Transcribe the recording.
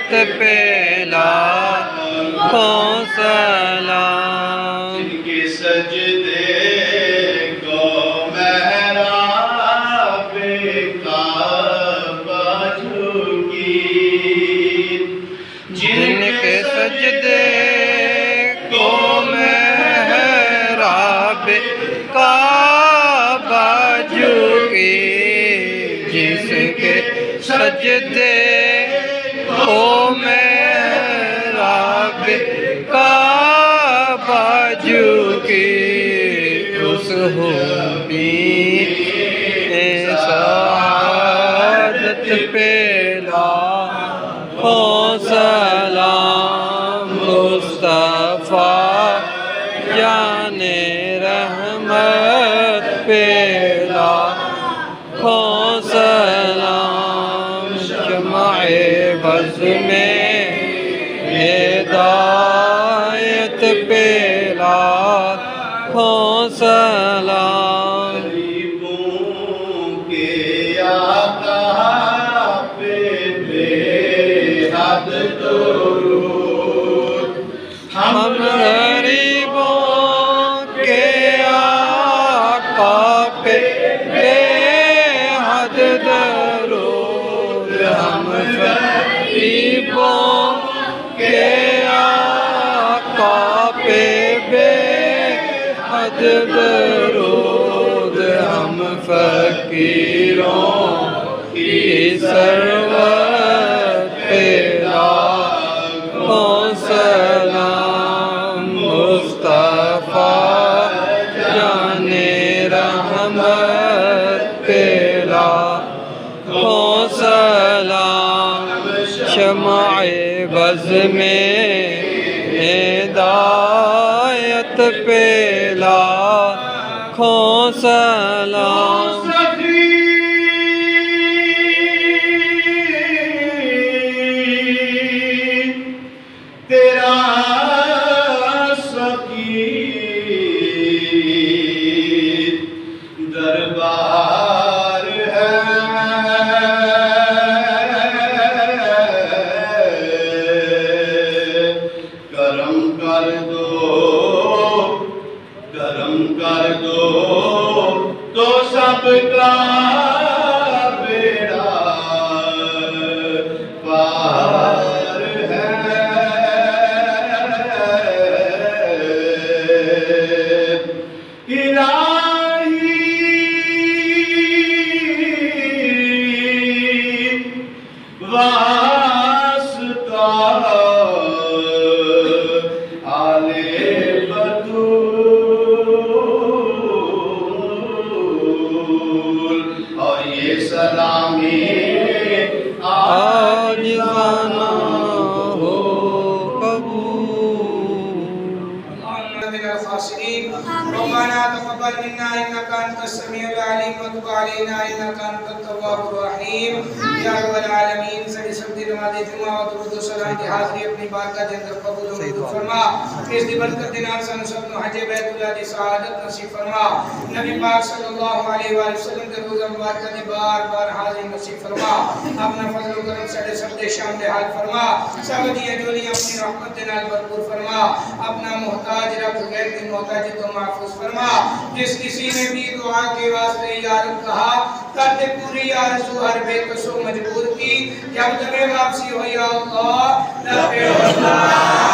ہدایت پہ لاکھوں سلام، جن کے سجدے کو محراب کعبہ جھکی، جن کے سجدے کو محراب کعبہ جھکی، جس کے سجدے کو محراب کعبہ جھکی، اس ہوئی سعادت پہ لاکھوں سلام، مصطفیٰ جان رحمت پہ لاکھوں سلام، شمع بز میں ہدایت پہ لاکھوں سلام، غریبوں کے آقا پہ بے حد درود، ہم غریبوں کے آقا پہ بے حد درود، ہم غریبوں کے آقا پہ بے حد درود، ہم فقیروں کی ثروت پہ لاکھوں سلام، مصطفیٰ جان رحمت پہ لاکھوں سلام، شمع بز میں ہدایت پہ لاکھوں سلام، تیرا سخی دربار ہے، کرم کر دو تو سب کا بیڑا پار ہے، الہی واسطہ آل بطول، اور یہ سلامی عاجزانہ ہو قبول۔ ربنا تقبل منا انك انت السميع العليم وتب علينا انك انت التواب الرحيم یا رب العالمین، سبھی سب نماز جمعہ و درود و سلام کی حاضری اپنی بارگاہ کے اندر قبول و منظور فرما، اس دی برکت کے نال سانو سب نو حج بیت اللہ دی سعادت نصیب فرما، نبی پاک صلی اللہ علیہ وآلہ وسلم کے روزہ مبارکہ دی بار بار حاضری نصیب فرما، اپنا فضل و کرم سڈے سب دے شامل حال فرما، سب دیاں جولیاں اپنی رحمت دے نال بھرپور فرما، اپنا محتاج رکھ غیر کی محتاجی تو محفوظ فرما، جس کسی نے بھی دعا کے واسطے یا رب کہا کرتے پوری آرزو ہر بے کسو مجبور کی، جب تمہیں واپسی ہو یا اللہ لبے اللہ